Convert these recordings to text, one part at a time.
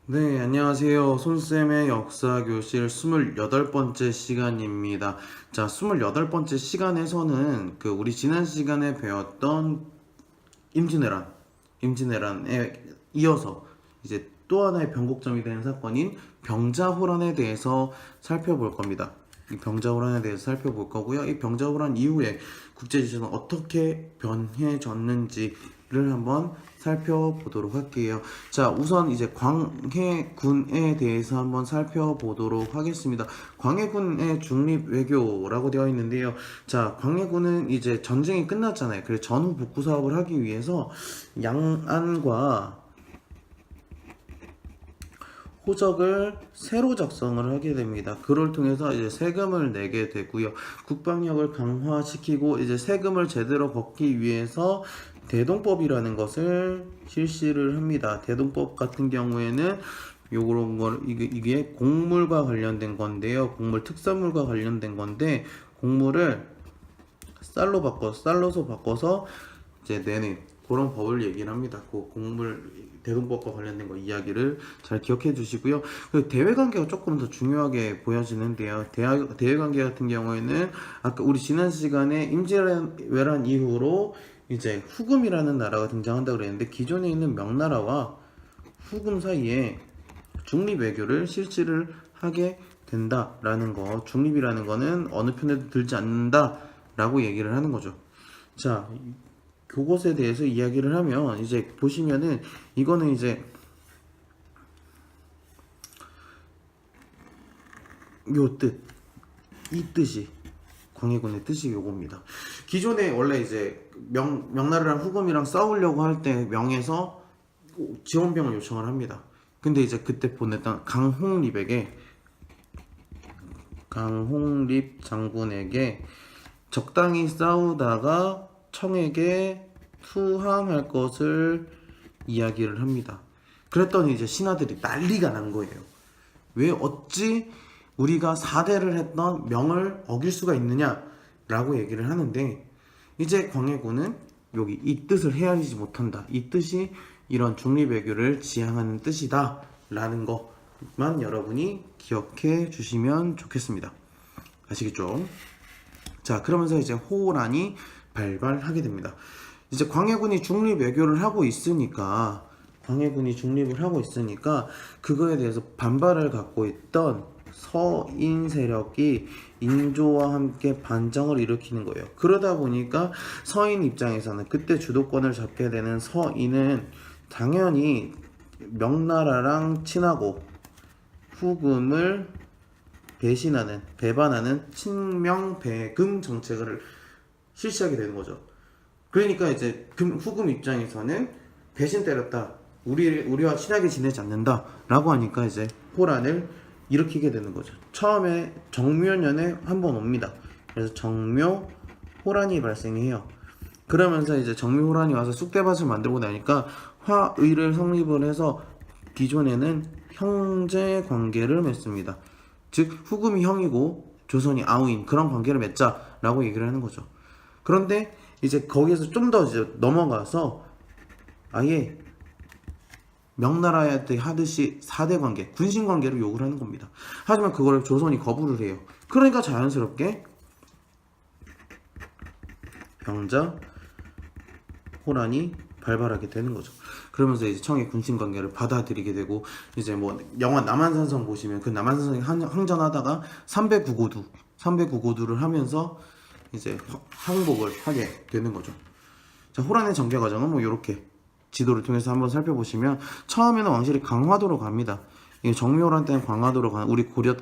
네, 안녕하세요. 손쌤의 역사교실 28번째 시간입니다. 자, 28번째 시간에서는 우리 지난 시간에 배웠던 임진왜란에 이어서 이제 또 하나의 변곡점이 되는 사건인 병자호란에 대해서 살펴볼 겁니다. 이 병자호란에 대해서 살펴볼 거고요. 이 병자호란 이후에 국제지정은 어떻게 변해졌는지를 한번 살펴보도록 할게요. 자, 우선 이제 광해군에 대해서 한번 살펴보도록 하겠습니다. 광해군의 중립 외교라고 되어 있는데요. 자, 광해군은 이제 전쟁이 끝났잖아요. 그래서 전후 복구 사업을 하기 위해서 양안과 호적을 새로 작성을 하게 됩니다. 그걸 통해서 이제 세금을 내게 되고요. 국방력을 강화시키고 이제 세금을 제대로 걷기 위해서 대동법이라는 것을 실시를 합니다. 대동법 같은 경우에는 요런 걸 이게 곡물과 관련된 건데요. 곡물 특산물과 관련된 건데 곡물을 쌀로서 바꿔서 이제 내는 그런 법을 얘기를 합니다. 그 곡물 대동법과 관련된 거 이야기를 잘 기억해 주시고요. 그 대외관계가 조금 더 중요하게 보여지는데요. 대외관계 같은 경우에는 아까 우리 지난 시간에 임진왜란 이후로 이제 후금이라는 나라가 등장한다고 그랬는데 기존에 있는 명나라와 후금 사이에 중립 외교를 실시를 하게 된다라는 거. 중립이라는 거는 어느 편에도 들지 않는다라고 얘기를 하는 거죠. 자, 그것에 대해서 이야기를 하면 이제 보시면은 이거는 이제 요 뜻, 이 뜻이 광해군의 뜻이 요겁니다. 기존에 원래 이제 명나라랑 후금이랑 싸우려고 할 때 명에서 지원병을 요청을 합니다. 근데 이제 그때 보냈던 강홍립 장군에게 적당히 싸우다가 청에게 투항할 것을 이야기를 합니다. 그랬더니 이제 신하들이 난리가 난 거예요. 왜 어찌 우리가 사대를 했던 명을 어길 수가 있느냐라고 얘기를 하는데 이제 광해군은 여기 이 뜻을 헤아리지 못한다. 이 뜻이 이런 중립외교를 지향하는 뜻이다 라는 것만 여러분이 기억해 주시면 좋겠습니다. 아시겠죠? 자, 그러면서 이제 호란이 발발하게 됩니다. 이제 광해군이 중립 외교를 하고 있으니까 그거에 대해서 반발을 갖고 있던 서인 세력이 인조와 함께 반정을 일으키는 거예요. 그러다 보니까 서인 입장에서는 그때 주도권을 잡게 되는 서인은 당연히 명나라랑 친하고 후금을 배반하는 친명배금 정책을 실시하게 되는 거죠. 그러니까 이제 후금 입장에서는 배신 때렸다. 우리와 친하게 지내지 않는다. 라고 하니까 이제 호란을 일으키게 되는 거죠. 처음에 정묘년에 한 번 옵니다. 그래서 정묘 호란이 발생해요. 그러면서 이제 정묘 호란이 와서 쑥대밭을 만들고 나니까 화의를 성립을 해서 기존에는 형제 관계를 맺습니다. 즉 후금이 형이고 조선이 아우인 그런 관계를 맺자라고 얘기를 하는 거죠. 그런데 이제 거기에서 좀 더 이제 넘어가서 아예 명나라한테 하듯이 4대 관계, 군신 관계를 요구를 하는 겁니다. 하지만 그걸 조선이 거부를 해요. 그러니까 자연스럽게 병자 호란이 발발하게 되는 거죠. 그러면서 이제 청의 군신 관계를 받아들이게 되고 이제 뭐 영화 남한산성 보시면 그 남한산성이 항전하다가 삼배구고두를 하면서 이제 항복을 하게 되는 거죠. 자, 호란의 전개 과정은 뭐 이렇게 지도를 통해서 한번 살펴보시면 처음에는 왕실이 강화도로 갑니다. 정묘호란 때는 강화도로 가는 우리 고려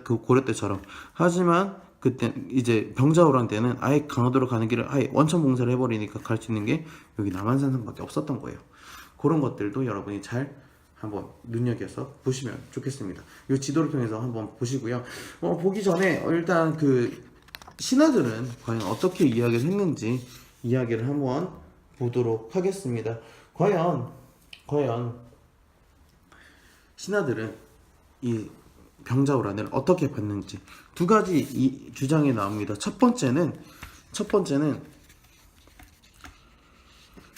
때처럼. 하지만 그때 이제 병자호란 때는 아예 강화도로 가는 길을 아예 원천 봉쇄를 해버리니까 갈 수 있는 게 여기 남한산성밖에 없었던 거예요. 그런 것들도 여러분이 잘 한번 눈여겨서 보시면 좋겠습니다. 이 지도를 통해서 한번 보시고요. 보기 전에 일단 그 신하들은 과연 어떻게 이야기를 했는지 이야기를 한번 보도록 하겠습니다. 과연 신하들은 이 병자호란을 어떻게 봤는지 두 가지 이 주장이 나옵니다. 첫 번째는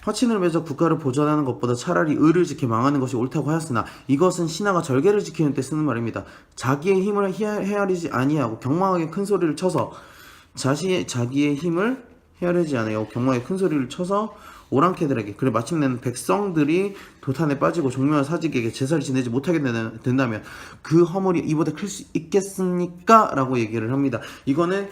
화친을 맺어 국가를 보전하는 것보다 차라리 의를 지켜 망하는 것이 옳다고 하였으나 이것은 신하가 절개를 지키는 때 쓰는 말입니다. 자기의 힘을 헤아리지 아니하고 경망하게 큰 소리를 쳐서 자기의 힘을 헤아리지 아니하고 경망하게 큰 소리를 쳐서 오랑캐들에게 그래 마침내는 백성들이 도탄에 빠지고 종묘와 사직에게 제사를 지내지 못하게 된다면 그 허물이 이보다 클 수 있겠습니까? 라고 얘기를 합니다. 이거는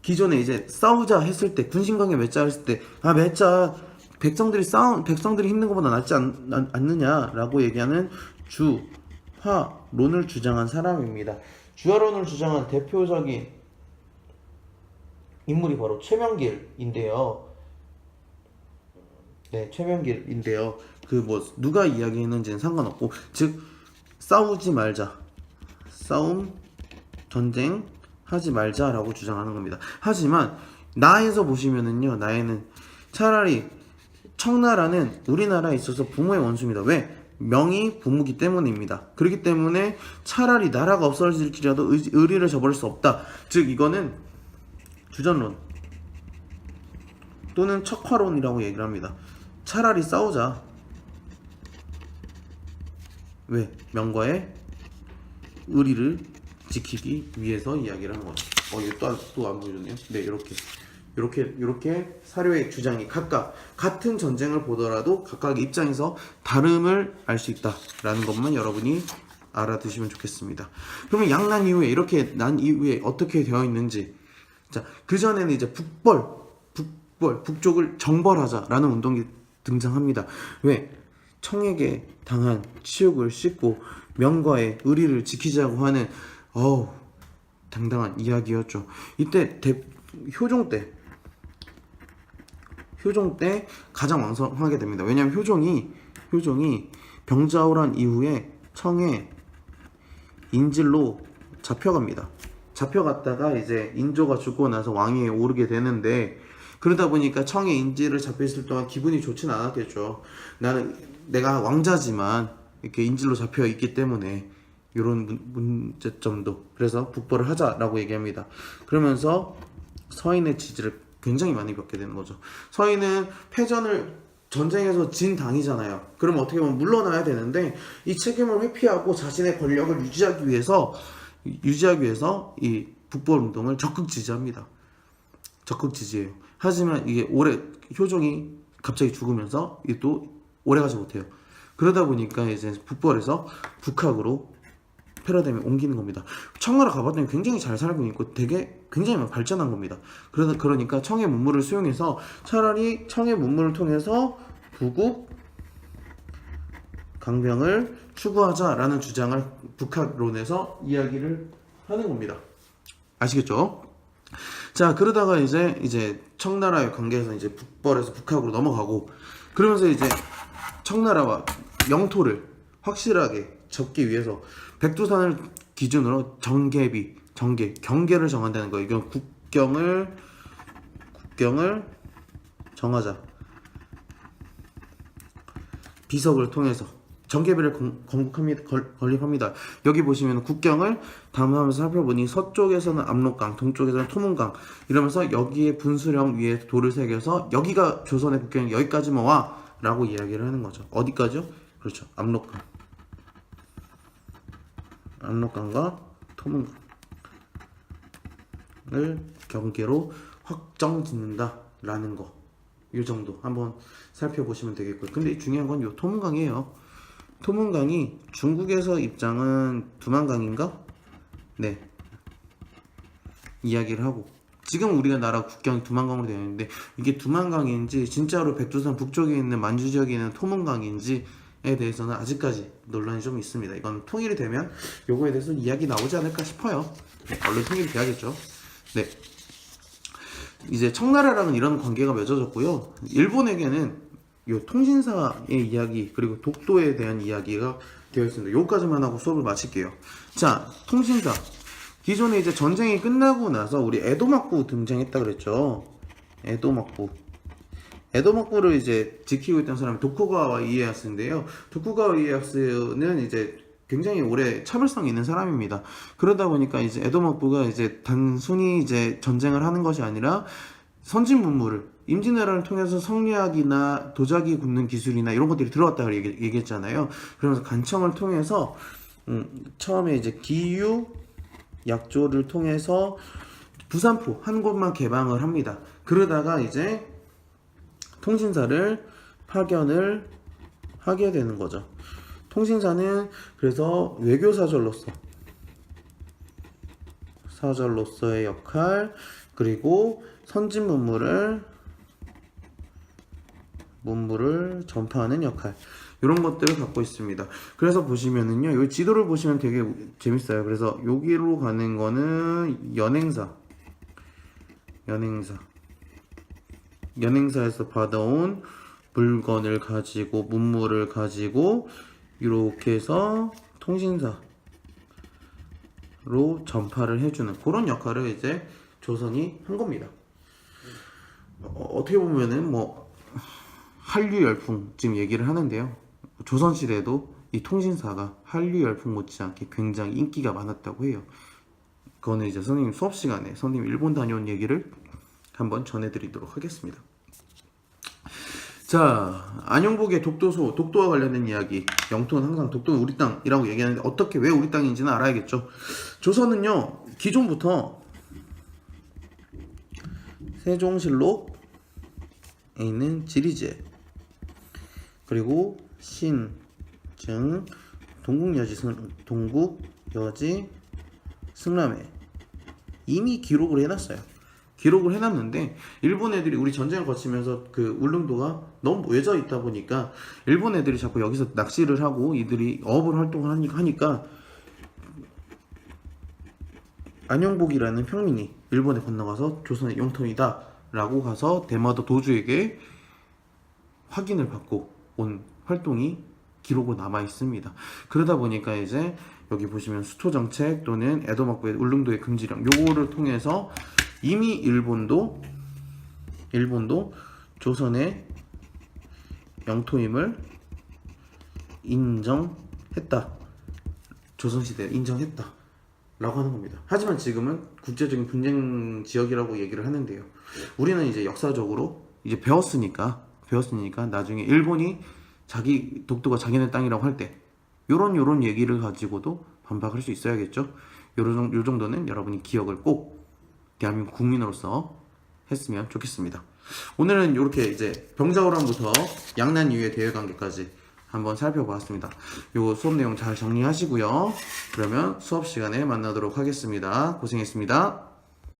기존에 이제 싸우자 했을 때 군신관계 맺자 했을 때 맺자 백성들이 힘든 것보다 낫지 않느냐라고 얘기하는 주화론을 주장한 사람입니다. 주화론을 주장한 대표적인 인물이 바로 최명길인데요. 네, 최명길인데요. 누가 이야기했는지는 상관없고, 즉 싸우지 말자, 전쟁 하지 말자라고 주장하는 겁니다. 하지만 나에서 보시면은요, 나에는 차라리 청나라는 우리나라에 있어서 부모의 원수입니다. 왜? 명이 부모기 때문입니다. 그렇기 때문에 차라리 나라가 없어질지라도 의리를 저버릴 수 없다. 즉 이거는 주전론 또는 척화론이라고 얘기를 합니다. 차라리 싸우자. 왜? 명과의 의리를 지키기 위해서 이야기를 하는 거죠. 이거 또 안 보여줬네요. 네, 이렇게 사료의 주장이 각각 같은 전쟁을 보더라도 각각의 입장에서 다름을 알 수 있다라는 것만 여러분이 알아두시면 좋겠습니다. 그러면 양난 이후에 이렇게 난 이후에 어떻게 되어 있는지, 자, 그 전에는 이제 북쪽을 정벌하자라는 운동이 등장합니다. 왜? 청에게 당한 치욕을 씻고 명과의 의리를 지키자고 하는 당당한 이야기였죠. 이때 효종 때 가장 왕성하게 됩니다. 왜냐하면 효종이 병자호란 이후에 청의 인질로 잡혀갑니다. 잡혀갔다가 이제 인조가 죽고 나서 왕위에 오르게 되는데, 그러다 보니까 청의 인질을 잡혀있을 동안 기분이 좋진 않았겠죠. 내가 왕자지만 이렇게 인질로 잡혀 있기 때문에 이런 문제점도, 그래서 북벌을 하자라고 얘기합니다. 그러면서 서인의 지지를 굉장히 많이 받게 되는 거죠. 서인은 전쟁에서 진 당이잖아요. 그럼 어떻게 보면 물러나야 되는데 이 책임을 회피하고 자신의 권력을 유지하기 위해서 이 북벌 운동을 적극 지지합니다. 적극 지지해요. 하지만 이게 효종이 갑자기 죽으면서 이게 또 오래가지 못해요. 그러다 보니까 이제 북벌에서 북학으로 패러다임이 옮기는 겁니다. 청나라 가봤더니 굉장히 잘 살고 있고 굉장히 발전한 겁니다. 그러니까 청의 문물을 수용해서 차라리 청의 문물을 통해서 부국 강병을 추구하자라는 주장을 북학론에서 이야기를 하는 겁니다. 아시겠죠? 자, 그러다가 이제 청나라의 관계에서 이제 북벌에서 북학으로 넘어가고, 그러면서 이제 청나라와 영토를 확실하게 접기 위해서 백두산을 기준으로 경계를 정한다는 거예요. 이건 국경을 정하자. 비석을 통해서 정계비를 건립합니다. 여기 보시면 국경을 담으면서 살펴보니 서쪽에서는 압록강, 동쪽에서는 토문강 이러면서 여기에 분수령 위에 돌을 새겨서 여기가 조선의 국경이 여기까지만 와 라고 이야기를 하는 거죠. 어디까지요? 그렇죠. 압록강과 토문강을 경계로 확정 짓는다 라는 거, 이 정도 한번 살펴보시면 되겠고요. 근데 중요한 건 이 토문강이에요. 토문강이 중국에서 입장은 두만강인가? 네, 이야기를 하고, 지금 우리가 나라 국경이 두만강으로 되어 있는데 이게 두만강인지 진짜로 백두산 북쪽에 있는 만주 지역에 있는 토문강인지에 대해서는 아직까지 논란이 좀 있습니다. 이건 통일이 되면 요거에 대해서 이야기 나오지 않을까 싶어요. 네, 얼른 통일이 돼야겠죠. 네, 이제 청나라랑은 이런 관계가 맺어졌고요. 일본에게는 요 통신사의 이야기 그리고 독도에 대한 이야기가 되어 있습니다. 요까지만 하고 수업을 마칠게요. 자, 통신사. 기존에 이제 전쟁이 끝나고 나서 우리 에도막부 등장했다 그랬죠. 에도막부를 이제 지키고 있던 사람이 도쿠가와 이에야스인데요. 도쿠가와 이에야스는 이제 굉장히 오래 차별성이 있는 사람입니다. 그러다 보니까 이제 에도막부가 이제 단순히 이제 전쟁을 하는 것이 아니라 선진 문물을 임진왜란을 통해서 성리학이나 도자기 굽는 기술이나 이런 것들이 들어왔다고 얘기했잖아요. 그러면서 간청을 통해서 처음에 이제 기유 약조를 통해서 부산포 한 곳만 개방을 합니다. 그러다가 이제 통신사를 파견을 하게 되는 거죠. 통신사는 그래서 사절로서의 역할, 그리고 선진 문물을 전파하는 역할, 이런 것들을 갖고 있습니다. 그래서 보시면은요, 이 지도를 보시면 되게 재밌어요. 그래서 여기로 가는 거는 연행사에서 받아온 물건을 가지고, 문물을 가지고 이렇게 해서 통신사로 전파를 해주는 그런 역할을 이제 조선이 한 겁니다. 어떻게 보면은 뭐 한류 열풍 지금 얘기를 하는데요. 조선시대에도 이 통신사가 한류 열풍 못지않게 굉장히 인기가 많았다고 해요. 그거는 이제 선생님 수업 시간에 선생님 일본 다녀온 얘기를 한번 전해드리도록 하겠습니다. 자, 안용복의 독도와 관련된 이야기. 영토는 항상 독도는 우리 땅이라고 얘기하는데 어떻게 왜 우리 땅인지는 알아야겠죠. 조선은요, 기존부터 세종실록에 있는 지리제, 그리고 신증, 동국여지 승람회 이미 기록을 해놨어요. 기록을 해놨는데 일본 애들이 우리 전쟁을 거치면서 그 울릉도가 너무 외져 있다 보니까 일본 애들이 자꾸 여기서 낚시를 하고 이들이 어업을 활동을 하니까 안용복이라는 평민이 일본에 건너가서 조선의 영토이다 라고 가서 대마도 도주에게 확인을 받고 온 활동이 기록으로 남아 있습니다. 그러다 보니까 이제 여기 보시면 수토정책 또는 에도막부의 울릉도의 금지령 요거를 통해서 이미 일본도 조선의 영토임을 인정했다. 조선시대에 인정했다 라고 하는 겁니다. 하지만 지금은 국제적인 분쟁 지역이라고 얘기를 하는데요. 우리는 이제 역사적으로 이제 배웠으니까 나중에 일본이 자기 독도가 자기네 땅이라고 할 때 요런 얘기를 가지고도 반박할 수 있어야겠죠. 요 정도는 여러분이 기억을 꼭 대한민국 국민으로서 했으면 좋겠습니다. 오늘은 이렇게 이제 병자호란부터 양난 이후의 대외관계까지 한번 살펴보았습니다. 요 수업 내용 잘 정리하시고요. 그러면 수업 시간에 만나도록 하겠습니다. 고생했습니다.